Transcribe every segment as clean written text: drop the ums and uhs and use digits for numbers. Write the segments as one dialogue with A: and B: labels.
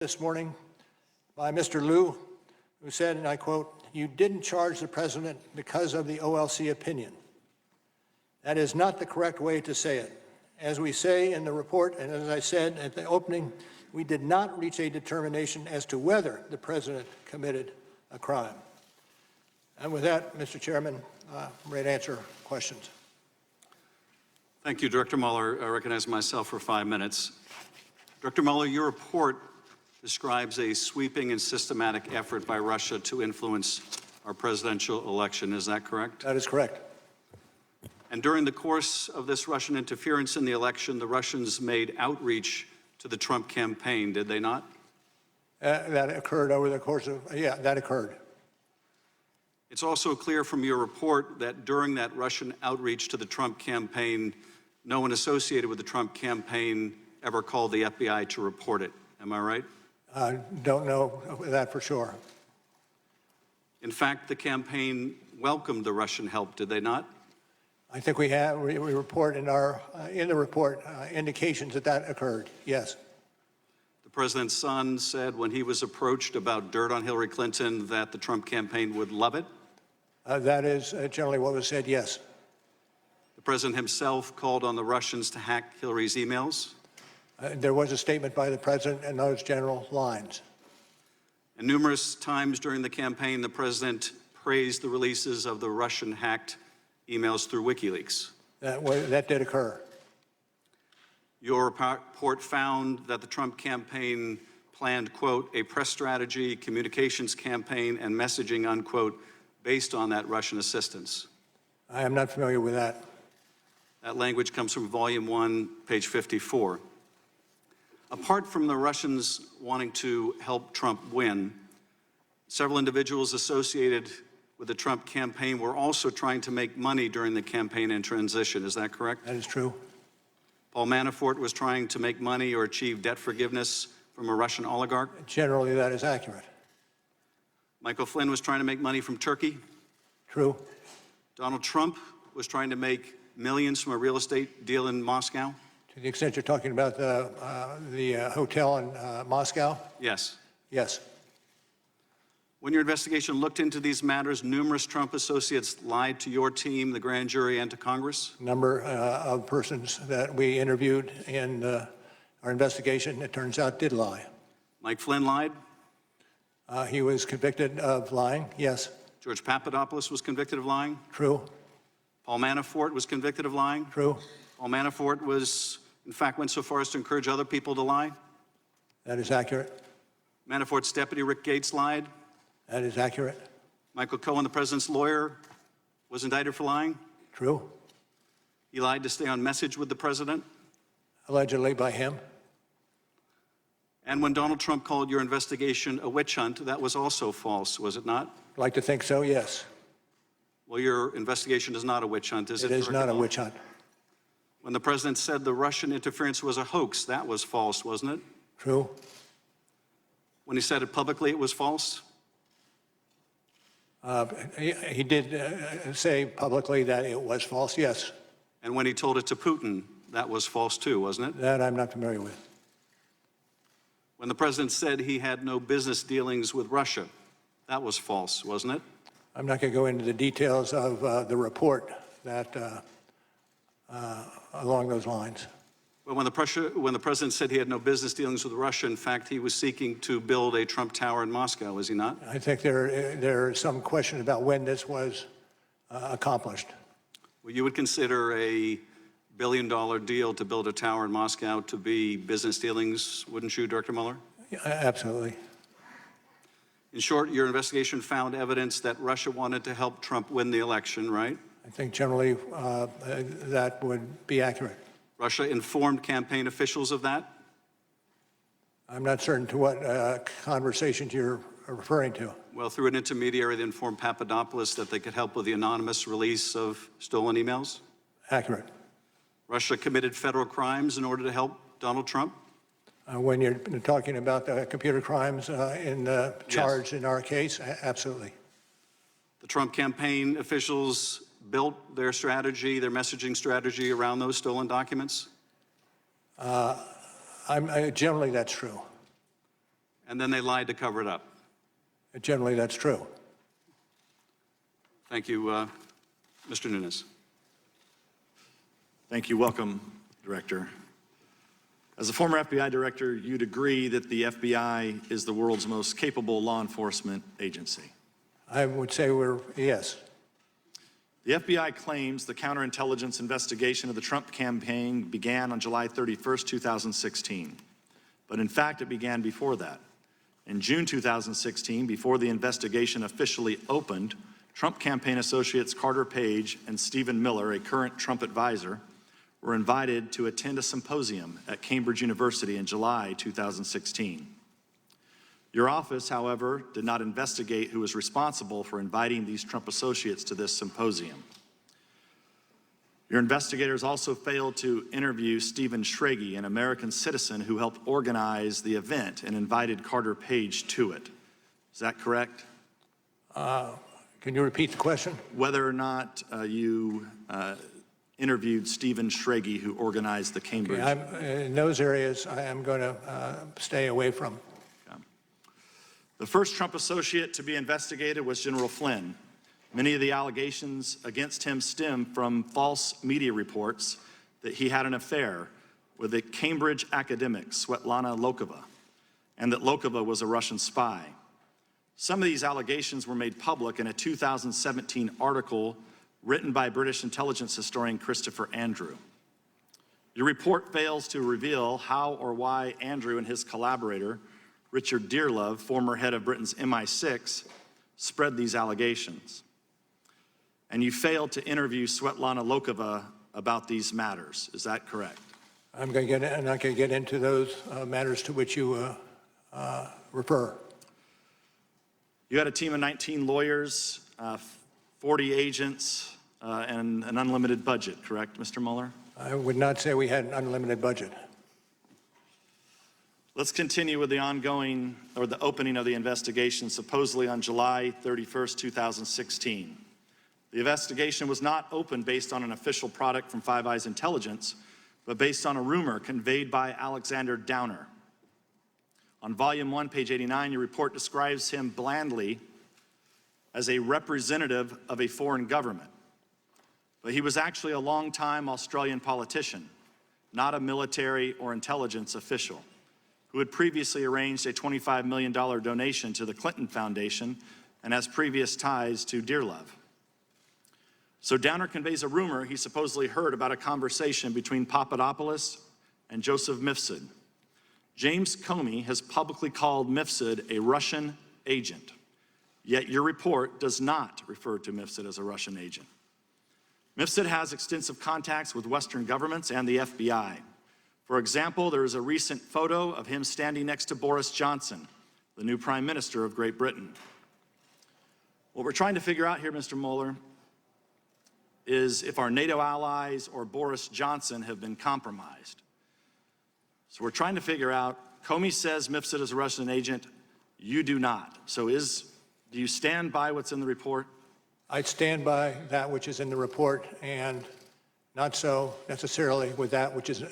A: this morning by Mr. Liu, who said, and I quote, "You didn't charge the president because of the OLC opinion." That is not the correct way to say it. As we say in the report, and as I said at the opening, we did not reach a determination as to whether the president committed a crime. And with that, Mr. Chairman, I'm ready to answer questions.
B: Thank you, Director Mueller. I recognize myself for 5 minutes. Director Mueller, your report describes a sweeping and systematic effort by Russia to influence our presidential election. Is that correct?
A: That is correct.
B: And during the course of this Russian interference in the election, the Russians made outreach to the Trump campaign, did they not?
A: That occurred over the course of, that occurred.
B: It's also clear from your report that during that Russian outreach to the Trump campaign, no one associated with the Trump campaign ever called the FBI to report it. Am I right?
A: I don't know that for sure.
B: In fact, the campaign welcomed the Russian help, did they not?
A: I think we report in the report indications that occurred, yes.
B: The president's son said when he was approached about dirt on Hillary Clinton that the Trump campaign would love it.
A: That is generally what was said, yes.
B: The president himself called on the Russians to hack Hillary's emails.
A: There was a statement by the president in those general lines.
B: And numerous times during the campaign, the president praised the releases of the Russian-hacked emails through WikiLeaks.
A: That did occur.
B: Your report found that the Trump campaign planned, quote, a press strategy, communications campaign, and messaging, unquote, based on that Russian assistance.
A: I am not familiar with that.
B: That language comes from Volume 1, page 54. Apart from the Russians wanting to help Trump win, several individuals associated with the Trump campaign were also trying to make money during the campaign and transition. Is that correct?
A: That is true.
B: Paul Manafort was trying to make money or achieve debt forgiveness from a Russian oligarch.
A: Generally, that is accurate.
B: Michael Flynn was trying to make money from Turkey.
A: True.
B: Donald Trump was trying to make millions from a real estate deal in Moscow.
A: To the extent you're talking about the hotel in Moscow?
B: Yes.
A: Yes.
B: When your investigation looked into these matters, numerous Trump associates lied to your team, the grand jury, and to Congress?
A: A number of persons that we interviewed in our investigation, it turns out, did lie.
B: Mike Flynn lied?
A: He was convicted of lying, yes.
B: George Papadopoulos was convicted of lying?
A: True.
B: Paul Manafort was convicted of lying?
A: True.
B: Paul Manafort was, in fact, went so far as to encourage other people to lie?
A: That is accurate.
B: Manafort's deputy, Rick Gates, lied?
A: That is accurate.
B: Michael Cohen, the president's lawyer, was indicted for lying?
A: True.
B: He lied to stay on message with the president?
A: Allegedly by him.
B: And when Donald Trump called your investigation a witch hunt, that was also false, was it not?
A: I'd like to think so, yes.
B: Well, your investigation is not a witch hunt, is it?
A: It is not a witch hunt.
B: When the president said the Russian interference was a hoax, that was false, wasn't it?
A: True.
B: When he said it publicly, it was false?
A: He did say publicly that it was false, yes.
B: And when he told it to Putin, that was false too, wasn't it?
A: That I'm not familiar with.
B: When the president said he had no business dealings with Russia, that was false, wasn't it?
A: I'm not going to go into the details of the report that along those lines.
B: Well, when the president said he had no business dealings with Russia, in fact, he was seeking to build a Trump Tower in Moscow, is he not?
A: I think there is some question about when this was accomplished.
B: Well, you would consider a billion-dollar deal to build a tower in Moscow to be business dealings, wouldn't you, Director Mueller?
A: Yeah, absolutely.
B: In short, your investigation found evidence that Russia wanted to help Trump win the election, right?
A: I think generally that would be accurate.
B: Russia informed campaign officials of that?
A: I'm not certain to what conversations you're referring to.
B: Well, through an intermediary, they informed Papadopoulos that they could help with the anonymous release of stolen emails?
A: Accurate.
B: Russia committed federal crimes in order to help Donald Trump?
A: When you're talking about the computer crimes in the charge in our case, absolutely.
B: The Trump campaign officials built their strategy, their messaging strategy around those stolen documents?
A: Generally, that's true.
B: And then they lied to cover it up.
A: Generally, that's true.
B: Thank you, Mr. Nunes.
C: Thank you. Welcome, Director. As a former FBI director, you'd agree that the FBI is the world's most capable law enforcement agency.
A: I would say yes.
C: The FBI claims the counterintelligence investigation of the Trump campaign began on July 31st, 2016. But in fact, it began before that. In June 2016, before the investigation officially opened, Trump campaign associates Carter Page and Stephen Mueller, a current Trump advisor, were invited to attend a symposium at Cambridge University in July 2016. Your office, however, did not investigate who was responsible for inviting these Trump associates to this symposium. Your investigators also failed to interview Stephen Schrage, an American citizen who helped organize the event and invited Carter Page to it. Is that correct?
A: Can you repeat the question?
C: Whether or not you interviewed Stephen Schrage, who organized the Cambridge.
A: Okay, in those areas, I am going to stay away from.
C: Okay. The first Trump associate to be investigated was General Flynn. Many of the allegations against him stem from false media reports that he had an affair with a Cambridge academic, Svetlana Lokova, and that Lokova was a Russian spy. Some of these allegations were made public in a 2017 article written by British intelligence historian Christopher Andrew. Your report fails to reveal how or why Andrew and his collaborator, Richard Dearlove, former head of Britain's MI6, spread these allegations. And you failed to interview Svetlana Lokova about these matters. Is that correct?
A: I'm not going to get into those matters to which you refer.
C: You had a team of 19 lawyers, 40 agents, and an unlimited budget, correct, Mr. Mueller?
A: I would not say we had an unlimited budget.
C: Let's continue with the opening of the investigation, supposedly on July 31st, 2016. The investigation was not opened based on an official product from Five Eyes Intelligence, but based on a rumor conveyed by Alexander Downer. On volume 1, page 89, your report describes him blandly as a representative of a foreign government. But he was actually a longtime Australian politician, not a military or intelligence official, who had previously arranged a $25 million donation to the Clinton Foundation and has previous ties to Dearlove. So Downer conveys a rumor he supposedly heard about a conversation between Papadopoulos and Joseph Mifsud. James Comey has publicly called Mifsud a Russian agent, yet your report does not refer to Mifsud as a Russian agent. Mifsud has extensive contacts with Western governments and the FBI. For example, there is a recent photo of him standing next to Boris Johnson, the new Prime Minister of Great Britain. What we're trying to figure out here, Mr. Mueller, is if our NATO allies or Boris Johnson have been compromised. So we're trying to figure out, Comey says Mifsud is a Russian agent, you do not. So do you stand by what's in the report?
A: I stand by that which is in the report and not so necessarily with that which is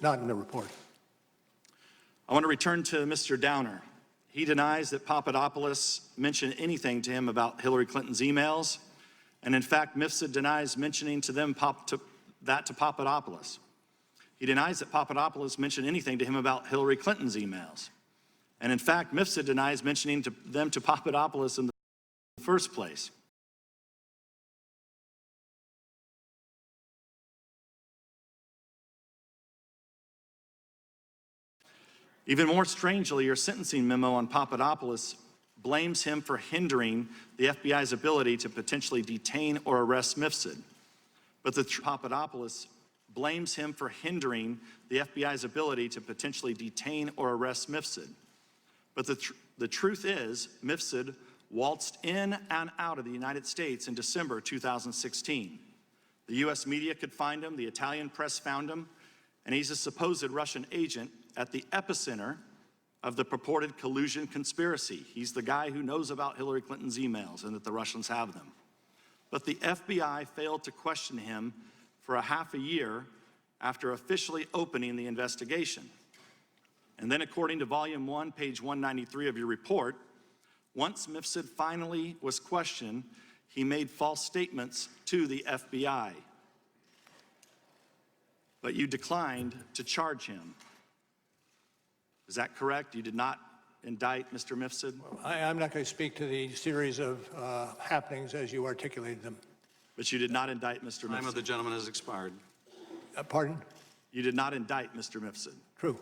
A: not in the report.
C: I want to return to Mr. Downer. He denies that Papadopoulos mentioned anything to him about Hillary Clinton's emails. And in fact, Mifsud denies mentioning to Papadopoulos. He denies that Papadopoulos mentioned anything to him about Hillary Clinton's emails. And in fact, Mifsud denies mentioning them to Papadopoulos in the first place. Even more strangely, your sentencing memo on Papadopoulos blames him for hindering the FBI's ability to potentially detain or arrest Mifsud. But Papadopoulos blames him for hindering the FBI's ability to potentially detain or arrest Mifsud. But the truth is, Mifsud waltzed in and out of the United States in December 2016. The US media could find him, the Italian press found him, and he's a supposed Russian agent at the epicenter of the purported collusion conspiracy. He's the guy who knows about Hillary Clinton's emails and that the Russians have them. But the FBI failed to question him for a half a year after officially opening the investigation. And then according to volume 1, page 193 of your report, once Mifsud finally was questioned, he made false statements to the FBI. But you declined to charge him. Is that correct? You did not indict Mr. Mifsud?
A: I'm not going to speak to the series of happenings as you articulated them.
C: But you did not indict Mr.
B: Time of the
C: Mifsud.
B: gentleman has expired.
A: Pardon?
C: You did not indict Mr. Mifsud.
A: True.